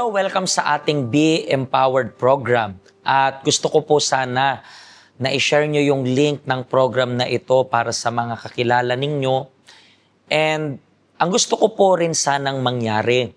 Hello, welcome sa ating Be Empowered program. At gusto ko po sana na i-share nyo yung link ng program na ito para sa mga kakilala ninyo. And ang gusto ko po rin sanang mangyari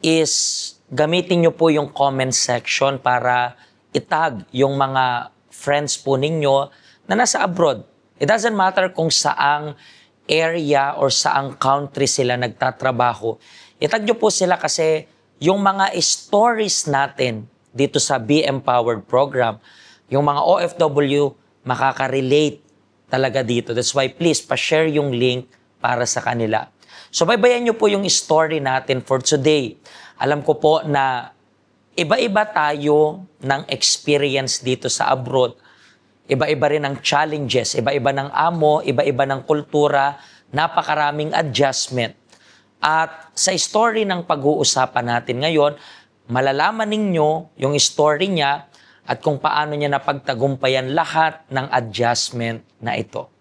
is gamitin nyo po yung comment section para itag yung mga friends po ninyo na nasa abroad. It doesn't matter kung saang area or saang country sila nagtatrabaho. Itag nyo po sila kasi yung mga stories natin dito sa Be Empowered program, yung mga OFW makaka-relate talaga dito. That's why please pa-share yung link para sa kanila. So baybayan nyo po yung story natin for today. Alam ko po na iba-iba tayo ng experience dito sa abroad. Iba-iba rin ang challenges, iba-iba ng amo, iba-iba ng kultura, napakaraming adjustment. At sa story ng pag-uusapan natin ngayon, malalaman ninyo yung story niya at kung paano niya napagtagumpayan lahat ng adjustment na ito.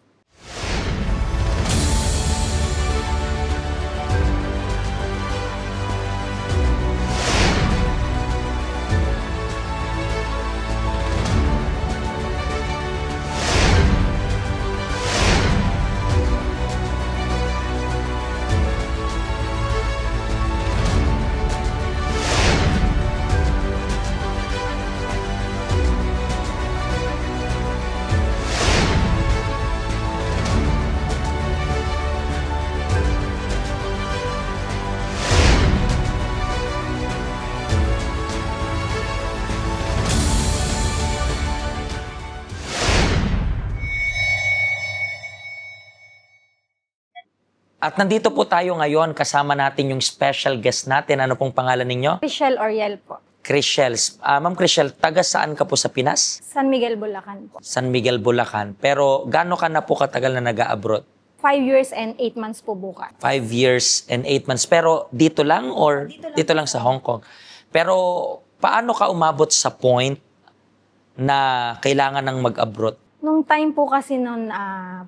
At nandito po tayo ngayon, kasama natin yung special guest natin. Ano pong pangalan ninyo? Chriselle Oriel po. Chriselle. Ma'am Chriselle, taga saan ka po sa Pinas? San Miguel, Bulacan po. San Miguel, Bulacan. Pero gaano ka na po katagal na nag-abroad? 5 years and 8 months po bukas. 5 years and 8 months. Pero dito lang or dito lang sa Hong Kong? Pero paano ka umabot sa point na kailangan ng mag-abroad? Nung time po kasi nun,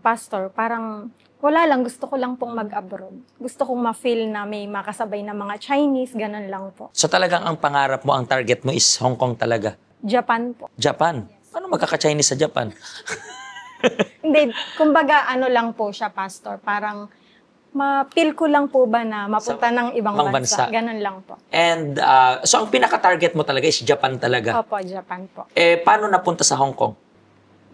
pastor, parang wala lang, gusto ko lang pong mag-abroad. Gusto kong ma-feel na may makasabay na mga Chinese, ganun lang po. So talagang ang pangarap mo, ang target mo is Hong Kong talaga? Japan po. Japan? Paano magkaka-Chinese sa Japan? Hindi, kumbaga ano lang po siya, pastor. Parang ma-feel ko lang po ba na mapunta ng ibang bansa. Ganun lang po. And so ang pinaka-target mo talaga is Japan talaga? Opo, Japan po. Eh, paano napunta sa Hong Kong?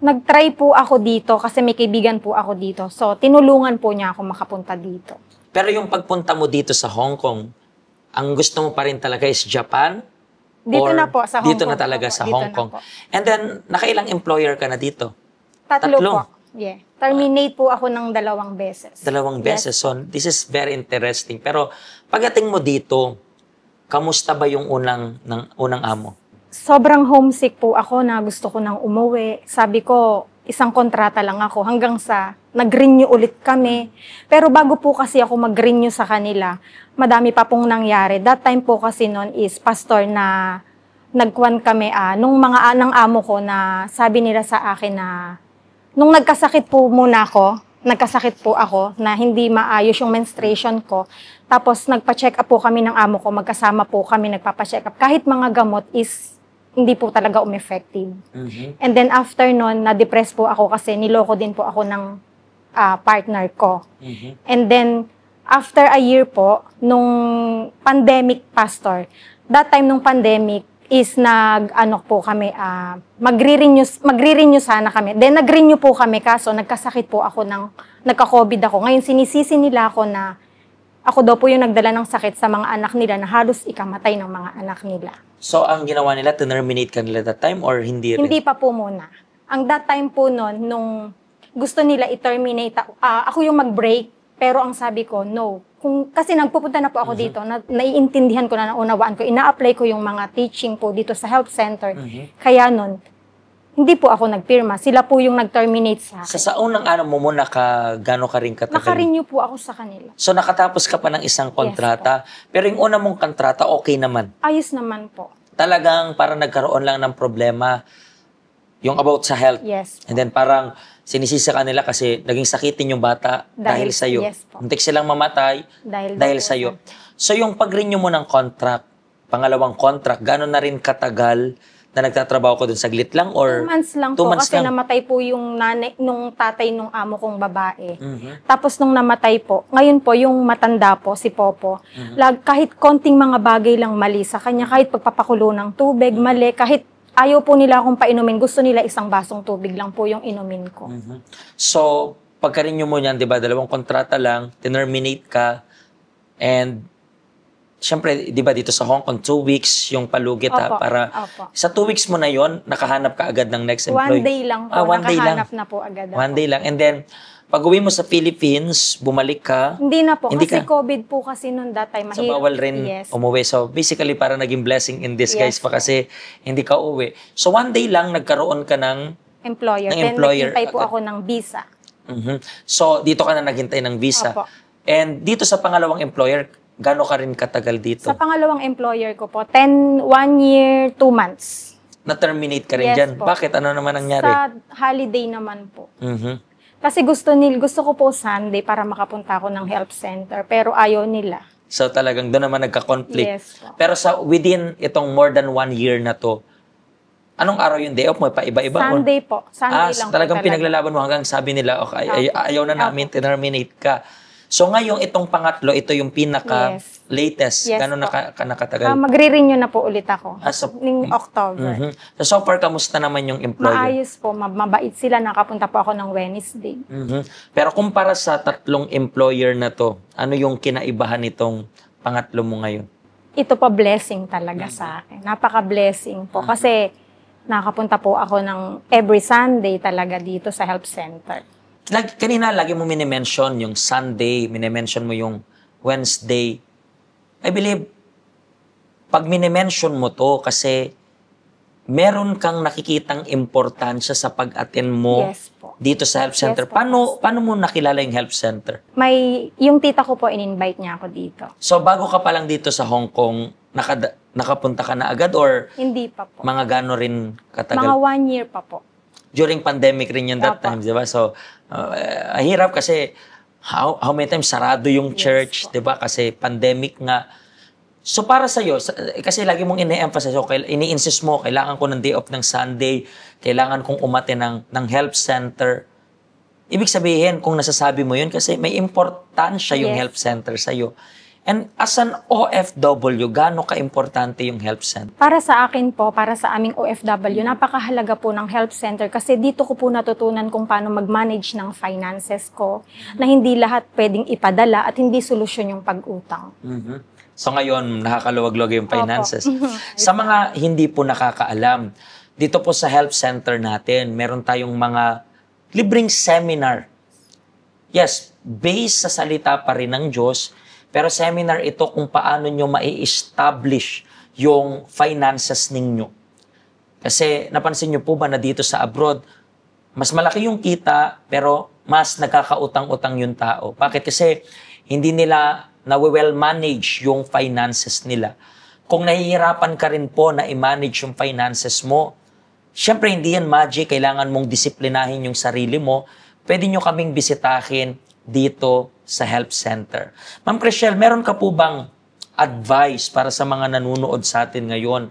Nag-try po ako dito kasi may kaibigan po ako dito. So, tinulungan po niya ako makapunta dito. Pero yung pagpunta mo dito sa Hong Kong, ang gusto mo pa rin talaga is Japan? Dito na po, sa Hong Kong. Dito na talaga sa Dito Hong na Kong. po. And then, nakailang employer ka na dito? Tatlo po. Yeah. Terminate po ako ng 2 beses. 2 beses. Yes. So, this is very interesting. Pero, pagdating mo dito, kamusta ba yung unang amo? Sobrang homesick po ako na gusto ko nang umuwi. Sabi ko, isang kontrata lang ako hanggang sa nag-renew ulit kami. Pero bago po kasi ako mag-renew sa kanila, madami pa pong nangyari. That time po kasi noon is pastor na nagkuhan kami, nung mga anang amo ko na sabi nila sa akin na nung nagkasakit po ako na hindi maayos yung menstruation ko. Tapos nagpa-check up po kami ng amo ko, magkasama po kami nagpapa-check up. Kahit mga gamot is hindi po talaga effective. Mm-hmm. And then after nun, na-depress po ako kasi niloko din po ako ng partner ko. Mm-hmm. And then after a year po, nung pandemic, pastor, that time nung pandemic is magre-renew sana kami. Then nag-renew po kami kaso nagkasakit po ako nagka-COVID ako. Ngayon sinisisi nila ako na ako daw po yung nagdala ng sakit sa mga anak nila na halos ikamatay ng mga anak nila. So, ang ginawa nila, terminate ka nila that time or hindi rin? Hindi pa po muna. Ang that time po nun, nung gusto nila i-terminate, ako yung mag-break, pero ang sabi ko, no. Kasi nagpupunta na po ako dito, naiintindihan ko na, naunawaan ko, ina-apply ko yung mga teaching po dito sa health center. Kaya nun, hindi po ako nagpirma. Sila po yung nag-terminate sa akin. Sa unang mo muna gano'n ka rin katagal? Naka-renew po ako sa kanila. So nakatapos ka pa ng isang kontrata, pero yung una mong kontrata, okay naman? Ayos naman po. Talagang parang nagkaroon lang ng problema yung about sa health. Yes. And then parang sinisisi ka nila kasi naging sakitin yung bata dahil sa'yo. Yes po. Muntik silang mamatay dahil sa'yo. So yung pag-renew mo ng contract, pangalawang contract, gano'n na rin katagal na nagtatrabaho ko dun? Saglit lang or 2 months lang 2 po months kasi lang? namatay po yung nanay, nung tatay nung amo kong babae. Mhm. Tapos nung namatay po, ngayon po yung matanda po, si Popo, Mhm. kahit konting mga bagay lang mali sa kanya, kahit pagpapakulo ng tubig, mali, kahit ayaw po nila akong painumin, gusto nila isang basong tubig lang po yung inumin ko. Mhm. So, pagka-renew mo niyan, di ba, 2 kontrata lang, terminate ka, and syempre, di ba, dito sa Hong Kong, 2 weeks yung palugit Opo, para opo. sa 2 weeks mo na yon nakahanap ka agad ng next employee. 1 day lang po, 1 day lang. nakahanap na po agad ako. 1 day lang. And then, pag uwi mo sa Philippines, bumalik ka, Hindi na po, Hindi kasi ka? COVID po kasi noon that time. so bawal rin Yes. umuwi. So, basically, para naging blessing in disguise Yes pa kasi hindi ka uwi. So, 1 day lang, nagkaroon ka ng Employer. ng Then employer naghintay po agad. ako ng visa. Mhm. So, dito ka na naghintay ng visa. Opo. And dito sa pangalawang employer, gaano ka rin katagal dito? Sa pangalawang employer ko po, 1 year, 2 months. Na-terminate ka rin Yes dyan. po. Bakit? Ano naman nangyari? Sa holiday naman po. Mhm. Kasi gusto ko po Sunday para makapunta ako ng health center, pero ayaw nila. So, talagang doon naman nagka-conflict. Yes po. Pero within itong more than 1 year na to, anong araw yung day off mo? Pa-iba-iba? or- Sunday po. Sunday lang po talagang talaga. pinaglalaban mo hanggang sabi nila, okay, ayaw na namin, terminate ka. So ngayon, itong pangatlo, ito yung pinaka-latest. Yes Gano'n po. nakatagal? Magre-renew na po ulit ako. So, Ning October. Mhm. So far, kamusta naman yung employer? Maayos po, mabait sila. Nakapunta po ako ng Wednesday. Mhm. Pero kumpara sa 3 employer na to, ano yung kinaibahan nitong pangatlo mo ngayon? Ito pa blessing talaga sa akin. Napaka-blessing po. Kasi nakapunta po ako ng every Sunday talaga dito sa health center. Kanina, lagi mo minimension yung Sunday, minimension mo yung Wednesday. I believe, pag minimension mo to, kasi meron kang nakikitang importansya sa pag-attend mo Yes po. dito sa health center. Yes po. Paano mo nakilala yung health center? Yung tita ko po, in-invite niya ako dito. So, bago ka pa lang dito sa Hong Kong, nakapunta ka na agad or Hindi pa po. mga gano rin Mga katagal? 1 year pa po. During pandemic rin yun that Opo. time, di ba? So, hirap kasi how many times sarado yung church, di ba? Kasi pandemic nga. So, para sa'yo, kasi lagi mong ini-emphasize, ini-insist mo, kailangan ko ng day off ng Sunday, kailangan kong umate ng health center. Ibig sabihin, kung nasasabi mo yun, kasi may importansya yung Yes. health center sa'yo. And as an OFW, gaano ka-importante yung health center? Para sa akin po, para sa aming OFW, napakahalaga po ng health center kasi dito ko po natutunan kung paano mag-manage ng finances ko na hindi lahat pwedeng ipadala at hindi solusyon yung pag-utang. Mhm. So ngayon, nakakaluwag-luwag yung finances. Opo. Sa mga hindi po nakakaalam, dito po sa health center natin, meron tayong mga libreng seminar. Yes, based sa salita pa rin ng Diyos, pero seminar ito kung paano nyo mai-establish yung finances ninyo. Kasi napansin nyo po ba na dito sa abroad, mas malaki yung kita, pero mas nagkakautang-utang yung tao. Bakit? Kasi hindi nila na-well manage yung finances nila. Kung nahihirapan ka rin po na i-manage yung finances mo, syempre hindi yan magic, kailangan mong disiplinahin yung sarili mo. Pwede nyo kaming bisitahin dito sa health center. Ma'am Chriselle, meron ka po bang advice para sa mga nanunood sa atin ngayon?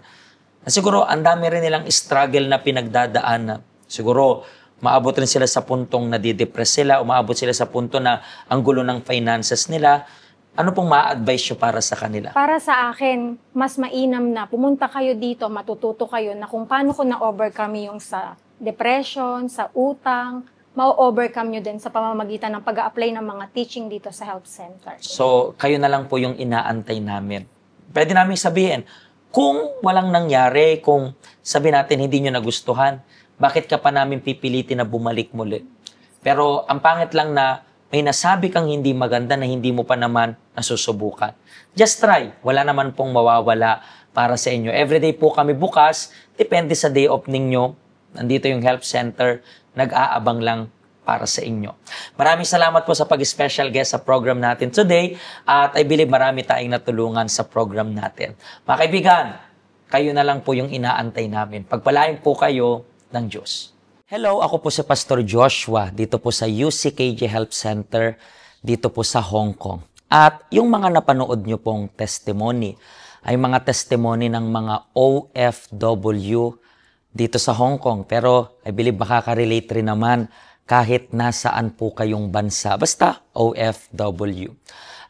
Na siguro, ang dami rin nilang struggle na pinagdadaanan. Siguro, maabot rin sila sa puntong nadidepress sila, umaabot sila sa punto na ang gulo ng finances nila. Ano pong ma-advise nyo para sa kanila? Para sa akin, mas mainam na pumunta kayo dito, matututo kayo na kung paano ko na-overcome yung sa depression, sa utang, ma-overcome nyo din sa pamamagitan ng pag-a-apply ng mga teaching dito sa health center. So, kayo na lang po yung inaantay namin. Pwede namin sabihin, kung walang nangyari, kung sabi natin hindi nyo nagustuhan, bakit ka pa namin pipilitin na bumalik muli? Pero ang pangit lang na may nasabi kang hindi maganda na hindi mo pa naman nasusubukan. Just try. Wala naman pong mawawala para sa inyo. Everyday po kami bukas. Depende sa day off ninyo. Nandito yung health center. Nag-aabang lang para sa inyo. Maraming salamat po sa pag-special guest sa program natin today. At I believe marami tayong natulungan sa program natin. Mga kaibigan, kayo na lang po yung inaantay namin. Pagpalain po kayo ng Diyos. Hello, ako po si Pastor Joshua dito po sa UCKJ Health Center dito po sa Hong Kong. At yung mga napanood nyo pong testimony, ay mga testimony ng mga OFW dito sa Hong Kong. Pero I believe makaka-relate rin naman kahit nasaan po kayong bansa. Basta OFW.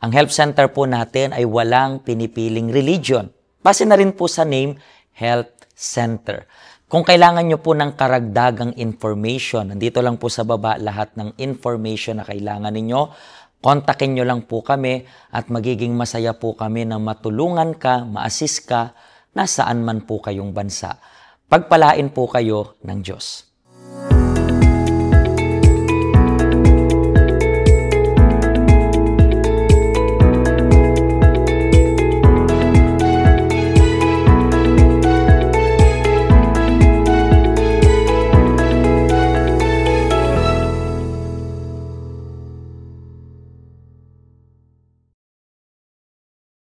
Ang help center po natin ay walang pinipiling religion. Base na rin po sa name, Health Center. Kung kailangan nyo po ng karagdagang information, nandito lang po sa baba lahat ng information na kailangan ninyo. Kontakin nyo lang po kami at magiging masaya po kami na matulungan ka, ma-assist ka, nasaan man po kayong bansa. Pagpalain po kayo ng Diyos.